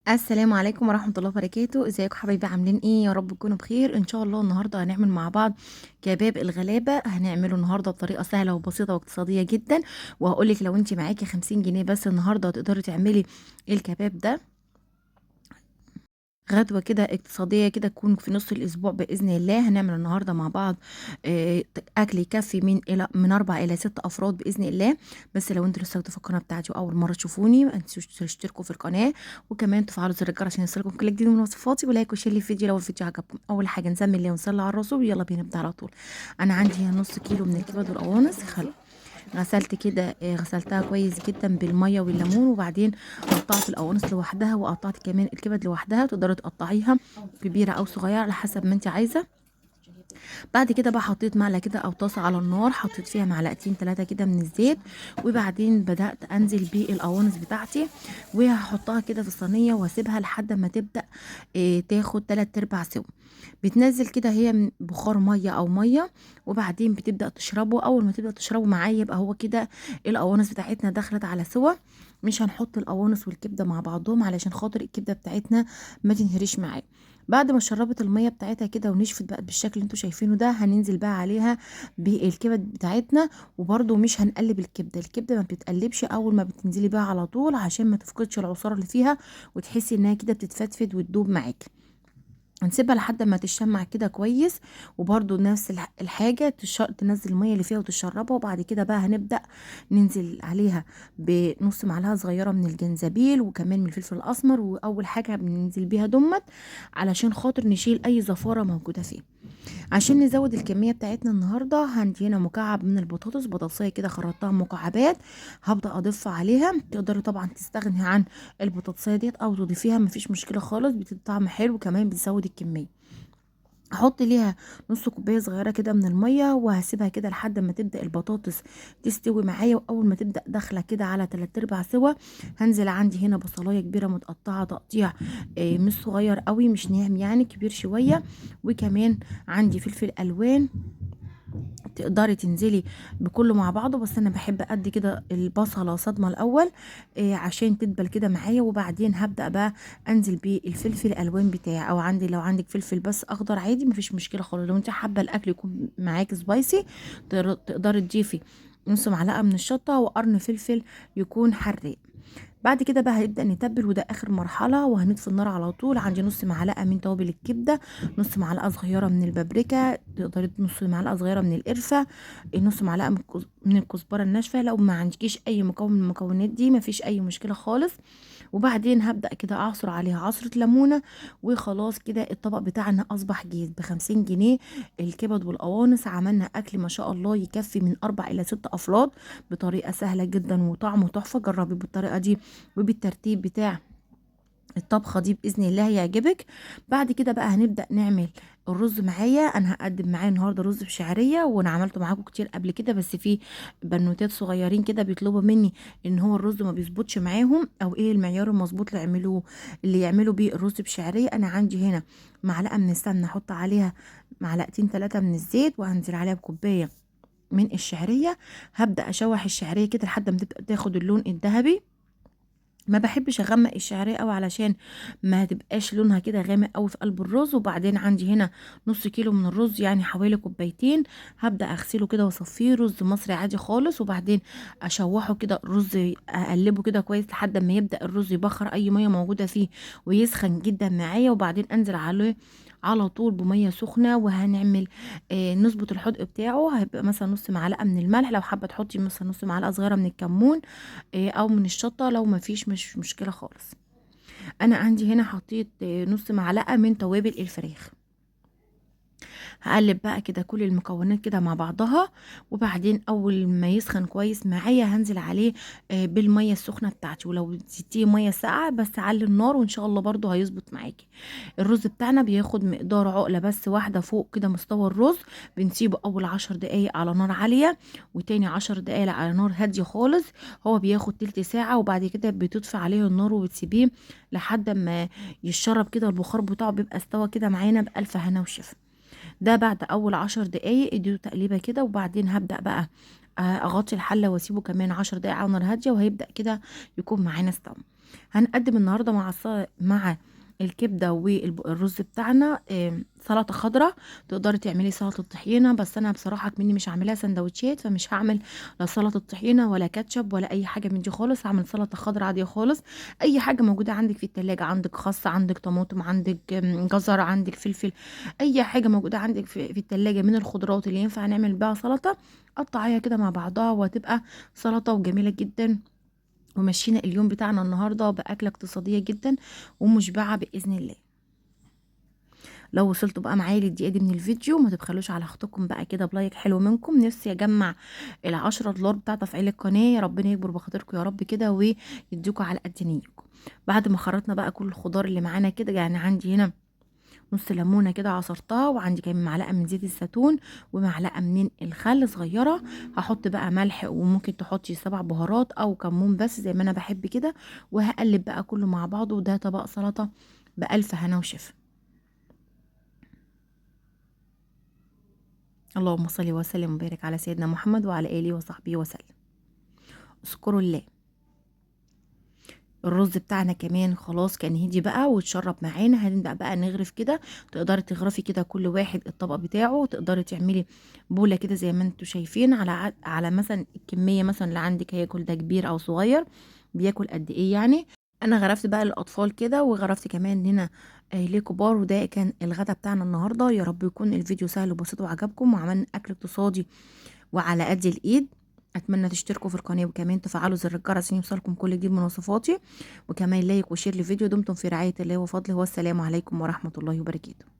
السلام عليكم ورحمة الله وبركاته، ازيكم حبايبي عاملين ايه؟ يا رب تكونوا بخير. ان شاء الله النهارده هنعمل مع بعض كباب الغلابة. هنعمله النهارده بطريقة سهلة وبسيطة واقتصادية جدا، وهقولك لو انت معاكي 50 جنيه بس النهارده تقدري تعملي الكباب ده. غدوة كده اقتصادية كده تكون في نص الأسبوع بإذن الله. هنعمل النهاردة مع بعض أكل يكفي من 4 إلى 6 أفراد بإذن الله. بس لو انتوا لسه في القناة بتاعتي وأول مرة تشوفوني ما تنسوش تشتركوا في القناة، وكمان تفعلوا زر الجرس عشان يوصلكم كل جديد من وصفاتي، ولايك وشير للفيديو لو الفيديو عجبكم. أول حاجة نسمي الله ونصلي على الرسول، يلا بينا نبدأ على طول. أنا عندي هنا نص كيلو من الكبد والقوانص. غسلت كده غسلتها كويس جدا بالميه والليمون، وبعدين قطعت القوانص لوحدها وقطعت كمان الكبد لوحدها. تقدري تقطعيها كبيره او صغيره على حسب ما انت عايزه. بعد كده بقى حطيت معلقه كده او طاسه على النار، حطيت فيها معلقتين 3 كده من الزيت، وبعدين بدات انزل بالقوانص بتاعتي وهحطها كده في الصينيه واسيبها لحد ما تبدا تاخد 3/4 سوا. بتنزل كده هي من بخار ميه او ميه، وبعدين بتبدا تشربه. اول ما تبدا تشربه معايا يبقى هو كده القوانص بتاعتنا دخلت على سوا. مش هنحط القوانص والكبده مع بعضهم علشان خاطر الكبده بتاعتنا ما تنهريش معايا. بعد ما شربت الميه بتاعتها كده ونشفت بقى بالشكل اللي انتوا شايفينه ده، هننزل بقى عليها بالكبد بتاعتنا. وبرده مش هنقلب الكبده ما بتتقلبش اول ما بتنزلي بقى على طول، عشان ما تفقدش العصاره اللي فيها وتحسي انها كده بتتفتفت وتدوب معاكي. هنسيبها لحد ما تشمع كده كويس، وبرده نفس الحاجة تنزل المية اللي فيها وتشربها. وبعد كده بقى هنبدأ ننزل عليها بنص معلقة صغيرة من الجنزبيل وكمان من الفلفل الأسمر، وأول حاجة بننزل بيها دمت علشان خاطر نشيل أي زفارة موجودة فيه. عشان نزود الكمية بتاعتنا النهاردة عندي هنا مكعب من البطاطس، بطاطسية كده خرطتها مكعبات هبدأ أضيفها عليها. تقدري طبعا تستغني عن البطاطسية ديت أو تضيفيها، مفيش مشكلة خالص، بتدي طعم حلو وكمان بتزود الكمية. احط ليها نص كوبايه صغيره كده من الميه، وهسيبها كده لحد ما تبدا البطاطس تستوي معايا. واول ما تبدا داخله كده على 3/4 سوا، هنزل عندي هنا بصلايه كبيره متقطعه تقطيع مش صغير قوي مش ناعم يعني كبير شويه، وكمان عندي فلفل الوان. تقدري تنزلي بكله مع بعضه، بس انا بحب ادي كده البصله صدمه الاول عشان تدبل كده معايا. وبعدين هبدا بقى انزل بالفلفل الالوان بتاعي، او لو عندك فلفل بس اخضر عادي مفيش مشكله خالص. لو انت حابه الاكل يكون معاكي سبايسي تقدري تضيفي نص معلقه من الشطه وقرن فلفل يكون حراق. بعد كده بقى هنبدأ نتبل، وده آخر مرحلة، وهنطفي النار على طول. عندي نص معلقة من توابل الكبدة، نص معلقة صغيرة من البابريكا، تقدري نص معلقة صغيرة من القرفة، نص معلقة من الكزبرة الناشفة. لو ما عندكيش أي مكون من المكونات دي مفيش أي مشكلة خالص. وبعدين هبدأ كده أعصر عليها عصرة ليمونة. وخلاص كده الطبق بتاعنا أصبح جاهز. ب50 جنيه الكبد والقوانص عملنا أكل ما شاء الله يكفي من 4 إلى 6 أفراد بطريقة سهلة جدا وطعمه تحفة. جربي بالطريقة دي وبالترتيب بتاع الطبخة دي بإذن الله هيعجبك. بعد كده بقى هنبدأ نعمل الرز. معايا انا هقدم معايا النهارده رز بشعريه، وانا عملته معاكم كتير قبل كده، بس في بنوتات صغيرين كده بيطلبوا مني ان هو الرز ما بيظبطش معاهم، او ايه المعيار المظبوط اللي يعملوا بيه الرز بشعريه. انا عندي هنا معلقه من السمنه، احط عليها معلقتين 3 من الزيت، وهنزل عليها بكوبايه من الشعريه. هبدأ اشوح الشعريه كده لحد ما تبقى تاخد اللون الذهبي. ما بحبش اغمق الشعريه قوي علشان ما تبقاش لونها كده غامق قوي في قلب الرز. وبعدين عندي هنا نص كيلو من الرز يعني حوالي كوبايتين، هبدا اغسله كده واصفيه. رز مصري عادي خالص، وبعدين اشوحه كده الرز، اقلبه كده كويس لحد ما يبدا الرز يبخر اي ميه موجوده فيه ويسخن جدا معايا. وبعدين انزل عليه على طول بميه سخنه. وهنعمل نظبط الحدق بتاعه، هيبقى مثلا نص معلقه من الملح، لو حابه تحطي مثلا نص معلقه صغيره من الكمون او من الشطه، لو ما فيش مش مشكله خالص. انا عندي هنا حطيت نص معلقه من توابل الفراخ. هقلب بقى كده كل المكونات كده مع بعضها، وبعدين اول ما يسخن كويس معايا هنزل عليه بالميه السخنه بتاعتي. ولو سيبتيه ميه ساقعه بس علي النار وان شاء الله برضو هيظبط معاكي. الرز بتاعنا بياخد مقدار عقله بس واحده فوق كده مستوى الرز. بنسيبه اول 10 دقايق على نار عاليه، وتاني 10 دقايق على نار هاديه خالص. هو بياخد تلت ساعه، وبعد كده بتطفي عليه النار وبتسيبيه لحد ما يشرب كده البخار بتاعه، بيبقى استوى كده معانا بألف هنا وشفا. ده بعد اول 10 دقايق اديله تقليبه كده، وبعدين هبدأ بقى اغطي الحله واسيبه كمان 10 دقايق على نار هاديه، وهيبدأ كده يكون معانا استوى. هنقدم النهارده مع الكبده والرز بتاعنا سلطه خضراء. تقدري تعملي سلطه طحينه، بس انا بصراحه مني مش هعملها سندوتشات، فمش هعمل لا سلطه طحينه ولا كاتشب ولا اي حاجه من دي خالص. هعمل سلطه خضراء عاديه خالص. اي حاجه موجوده عندك في التلاجة، عندك خس، عندك طماطم، عندك جزر، عندك فلفل، اي حاجه موجوده عندك في التلاجة من الخضروات اللي ينفع نعمل بيها سلطه، قطعيها كده مع بعضها وهتبقى سلطه وجميله جدا. ومشينا اليوم بتاعنا النهارده بأكلة اقتصادية جدا ومشبعة بإذن الله. لو وصلتوا بقى معايا للدقيقة دي من الفيديو، ما تبخلوش على اختكم بقى كده بلايك حلو منكم. نفسي اجمع ال10 دولار بتاع تفعيل القناة، يا ربنا يكبر بخاطركم يا رب كده ويديكوا على قد نيتكم. بعد ما خرطنا بقى كل الخضار اللي معانا كده، يعني عندي هنا نص ليمونه كده عصرتها، وعندي كمان معلقه من زيت الزيتون ومعلقه من الخل صغيره. هحط بقى ملح، وممكن تحطي 7 بهارات او كمون بس زي ما انا بحب كده. وهقلب بقى كله مع بعضه، وده طبق سلطه بألف هنا وشفا. اللهم صل وسلم وبارك على سيدنا محمد وعلى اله وصحبه وسلم. اذكروا الله. الرز بتاعنا كمان خلاص كان هدي بقى واتشرب معانا، هنبدأ بقى نغرف كده. تقدري تغرفي كده كل واحد الطبق بتاعه، تقدري تعملي بولة كده زي ما انتوا شايفين، على مثلا الكمية مثلا اللي عندك هياكل ده كبير او صغير، بياكل قد ايه يعني. انا غرفت بقى للاطفال كده، وغرفت كمان هنا لكبار. وده كان الغدا بتاعنا النهارده. يا رب يكون الفيديو سهل وبسيط وعجبكم، وعملنا اكل اقتصادي وعلى قد الايد. اتمنى تشتركوا في القناه، وكمان تفعلوا زر الجرس عشان يوصلكم كل جديد من وصفاتي، وكمان لايك وشير للفيديو. دمتم في رعايه الله وفضله، والسلام عليكم ورحمه الله وبركاته.